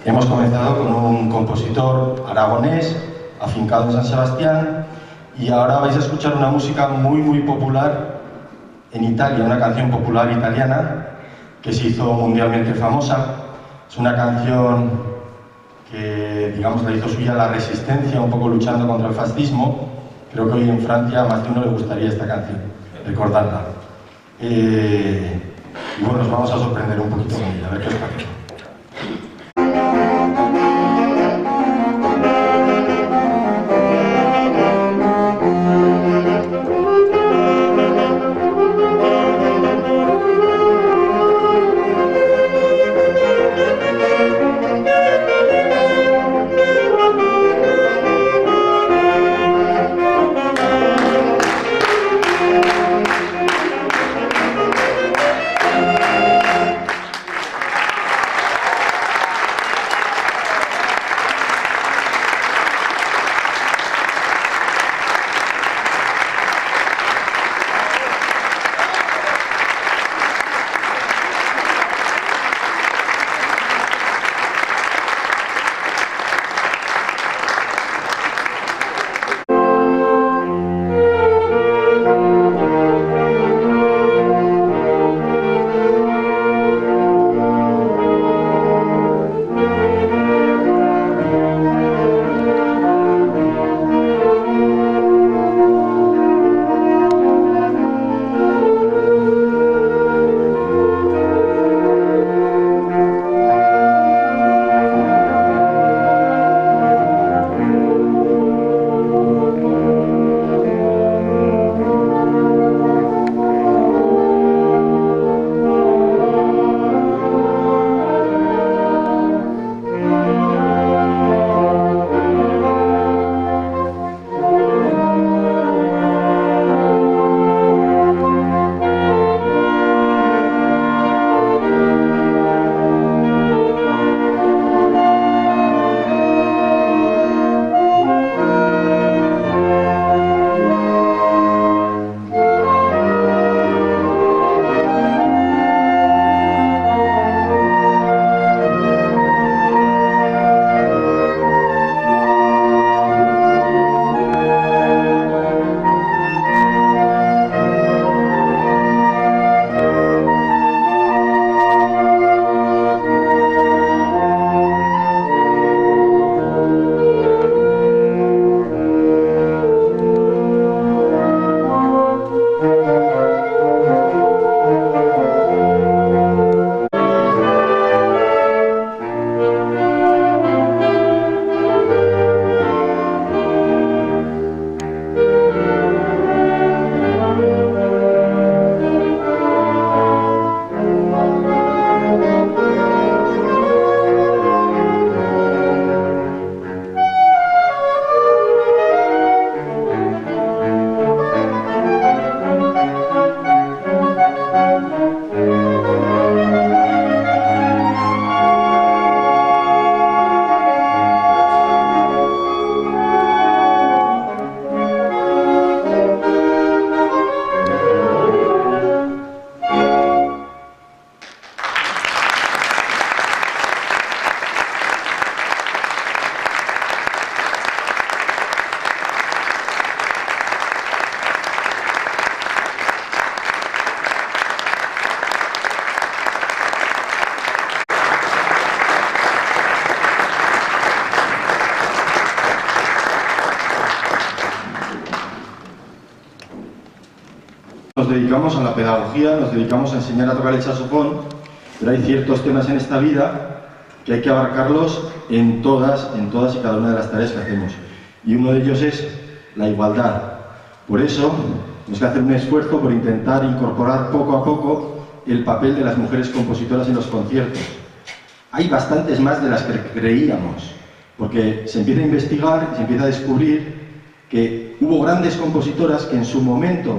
Hemos comenzado con un compositor aragonés, afincado en San Sebastián, y ahora vais a escuchar una música muy popular en Italia, una canción popular italiana que se hizo mundialmente famosa. Es una canción que, digamos, la hizo suya la resistencia, un poco luchando contra el fascismo. Creo que hoy en Francia a más de uno le gustaría esta canción, recordarla. Y bueno, nos vamos a sorprender un poquito con ella, a ver qué os parece. Nos dedicamos a la pedagogía, nos dedicamos a enseñar a tocar el saxofón, pero hay ciertos temas en esta vida que hay que abarcarlos en todas y cada una de las tareas que hacemos. Y uno de ellos es la igualdad. Por eso, tenemos que hacer un esfuerzo por intentar incorporar poco a poco el papel de las mujeres compositoras en los conciertos. Hay bastantes más de las que creíamos, porque se empieza a investigar y se empieza a descubrir que hubo grandes compositoras que en su momento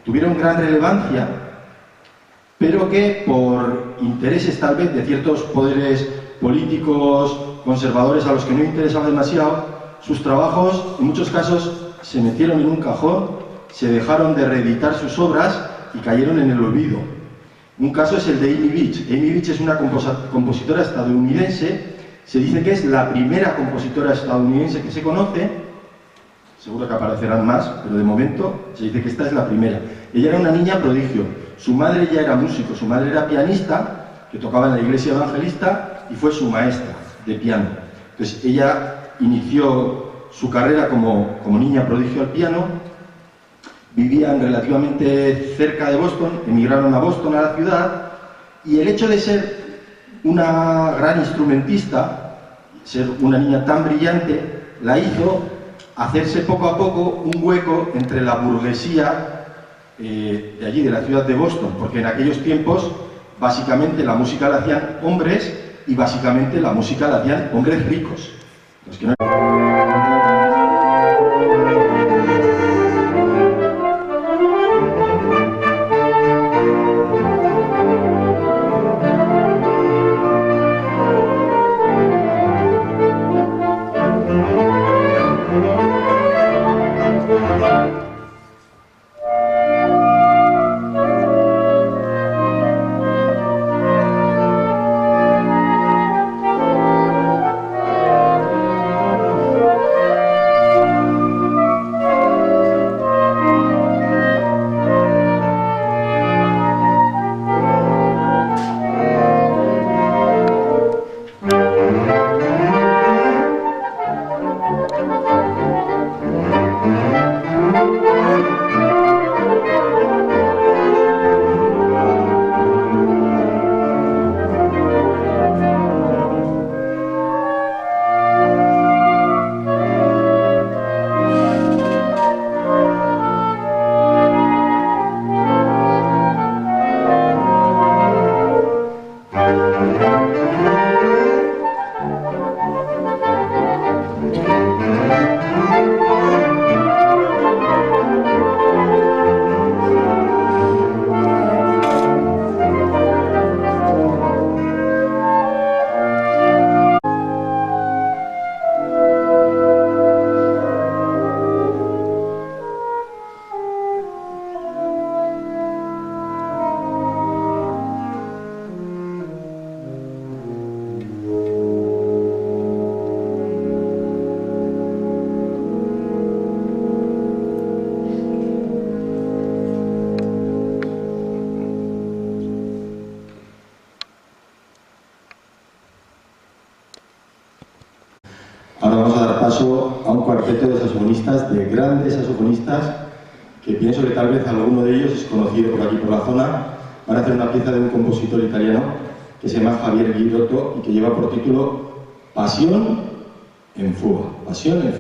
tuvieron gran relevancia, pero que por intereses tal vez de ciertos poderes políticos, conservadores a los que no interesaba demasiado, sus trabajos en muchos casos se metieron en un cajón, se dejaron de reeditar sus obras y cayeron en el olvido. Un caso es el de Amy Beach. Amy Beach es una compositora estadounidense, se dice que es la primera compositora estadounidense que se conoce, seguro que aparecerán más, pero de momento se dice que esta es la primera. Ella era una niña prodigio, su madre ya era músico, su madre era pianista, que tocaba en la iglesia evangelista y fue su maestra de piano. Entonces ella inició su carrera como niña prodigio al piano, vivían relativamente cerca de Boston, emigraron a Boston, a la ciudad, y el hecho de ser una gran instrumentista, ser una niña tan brillante, la hizo hacerse poco a poco un hueco entre la burguesía de allí, de la ciudad de Boston, porque en aquellos tiempos básicamente la música la hacían hombres y básicamente la música la hacían hombres ricos. Los que no... Ahora vamos a dar paso a un cuarteto de saxofonistas, de grandes saxofonistas, que pienso que tal vez alguno de ellos es conocido por aquí, por la zona. Van a hacer una pieza de un compositor italiano que se llama Javier Girotto y que lleva por título Pasión en fuga. Pasión en fuga.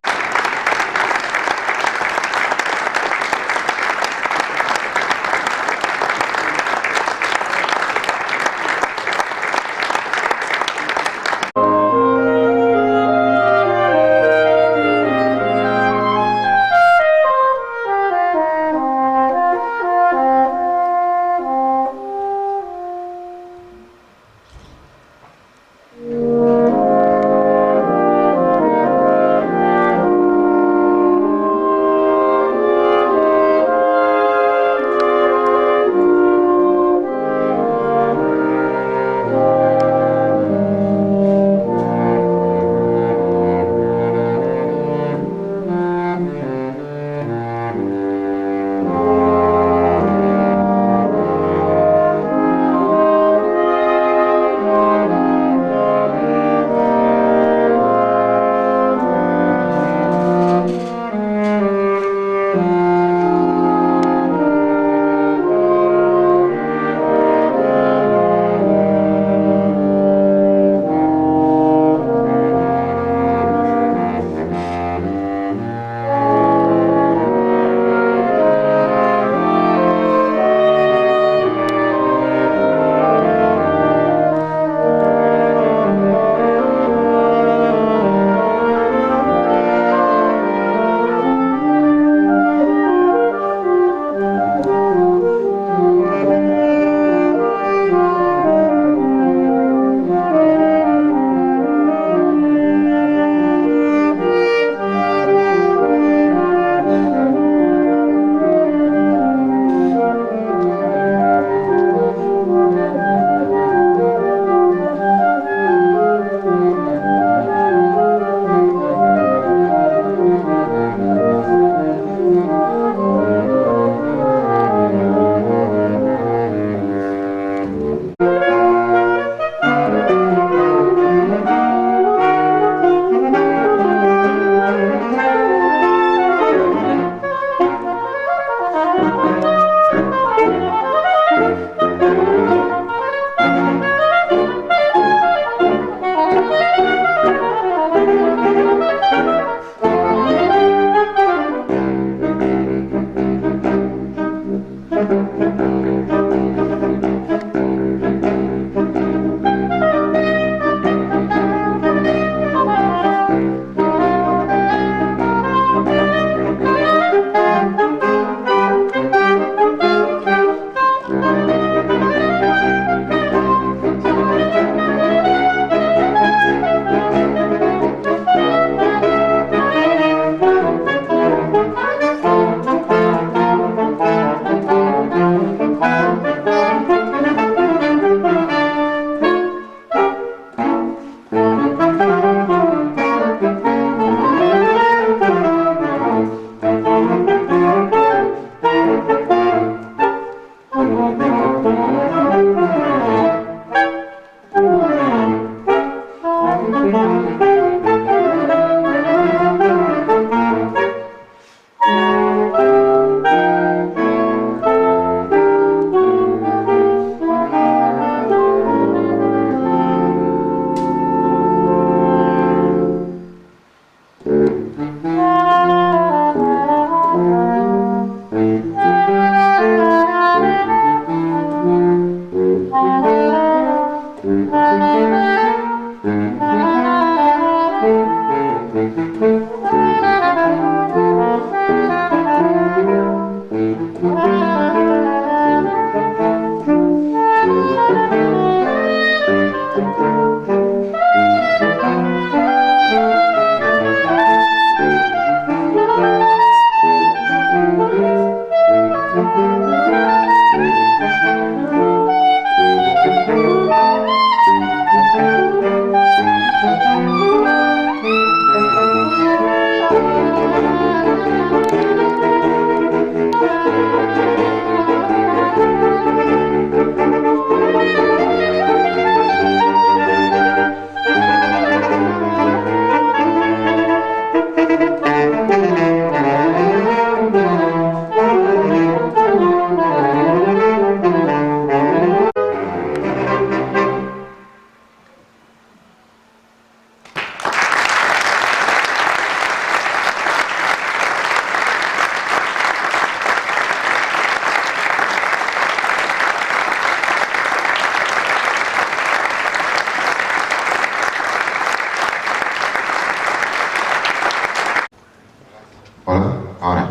Hola, ahora.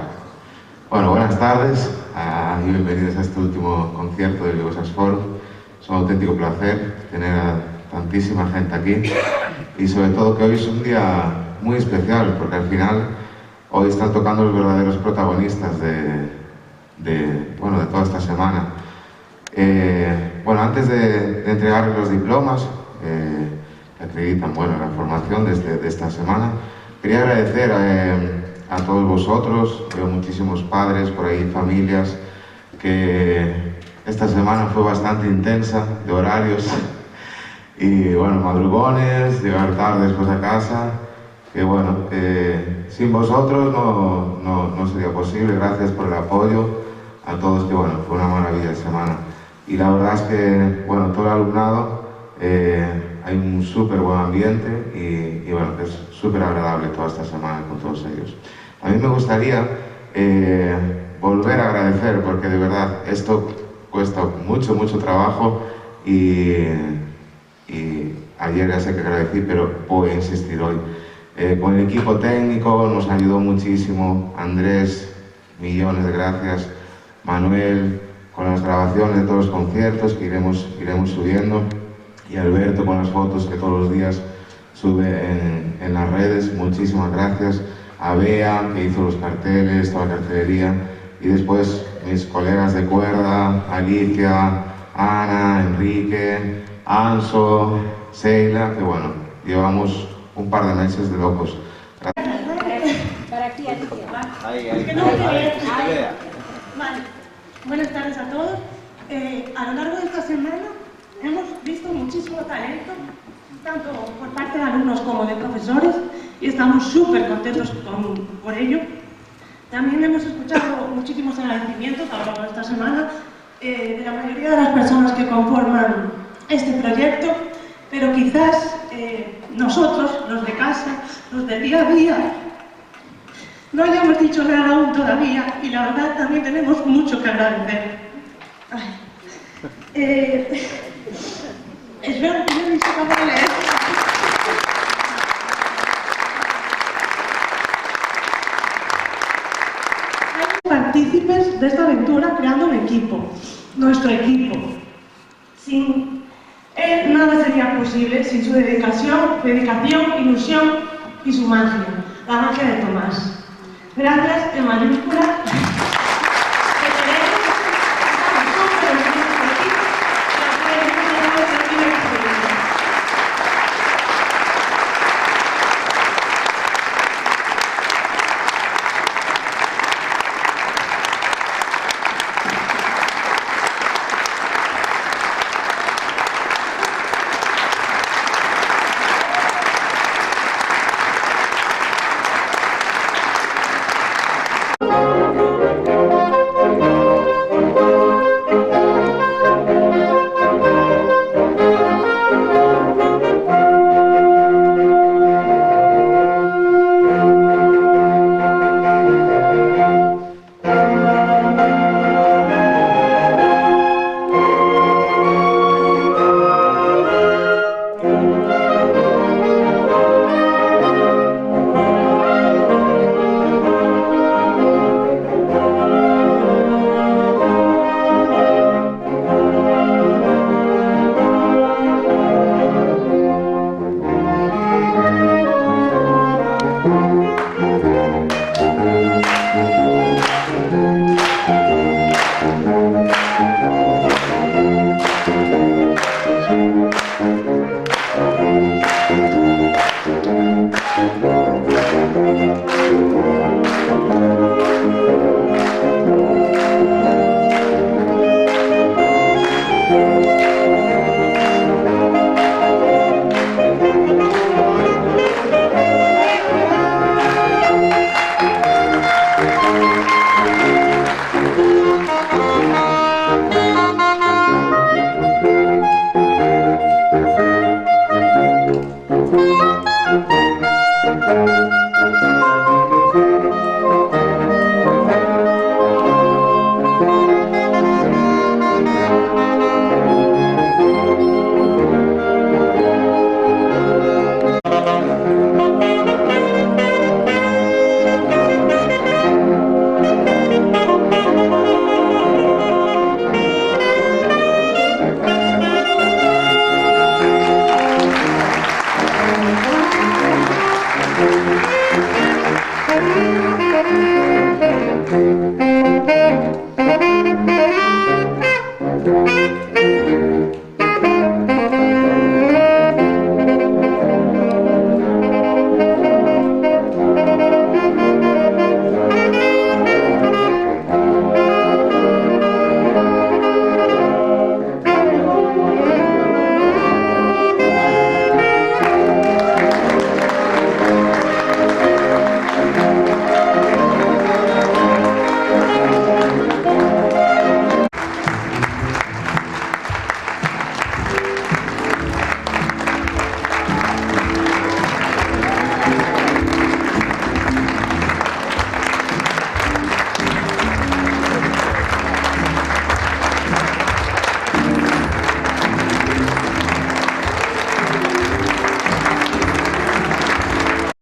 Bueno, buenas tardes y bienvenidos a este último concierto del Vigo Sax Forum. Es un auténtico placer tener a tantísima gente aquí y sobre todo que hoy es un día muy especial porque al final hoy están tocando los verdaderos protagonistas de toda esta semana. Antes de entregar los diplomas que acreditan la formación de esta semana, quería agradecer a todos vosotros. Veo muchísimos padres por ahí, familias, que esta semana fue bastante intensa de horarios y madrugones, llegar tarde después a casa, que sin vosotros no sería posible. Gracias por el apoyo a todos, que fue una maravilla de semana. Y la verdad es que todo el alumnado, hay un súper buen ambiente y es súper agradable toda esta semana con todos ellos. A mí me gustaría volver a agradecer, porque de verdad esto cuesta mucho trabajo y ayer ya sé que agradecí, pero voy a insistir hoy. Con el equipo técnico nos ayudó muchísimo. Andrés, millones de gracias. Manuel, con las grabaciones de todos los conciertos que iremos subiendo. Y Alberto con las fotos que todos los días sube en las redes, muchísimas gracias. A Bea, que hizo los carteles, toda la cartelería, y después mis colegas de cuerda, Alicia, Ana, Enrique, Anso, Seila, que llevamos un par de meses de locos. Para aquí, Alicia. Ahí. Vale. Buenas tardes a todos. A lo largo de esta semana hemos visto muchísimo talento, tanto por parte de alumnos como de profesores, y estamos súper contentos por ello. También hemos escuchado muchísimos agradecimientos a lo largo de esta semana de la mayoría de las personas que conforman este proyecto, pero quizás nosotros, los de casa, los del día a día, no hayamos dicho nada aún todavía, y la verdad también tenemos mucho que agradecer. Espero que no me sepa leer. Partícipes de esta aventura creando un equipo, nuestro equipo. Sin él nada sería posible, sin su dedicación, ilusión y su magia, la magia de Tomás. Gracias en mayúscula. Thank you.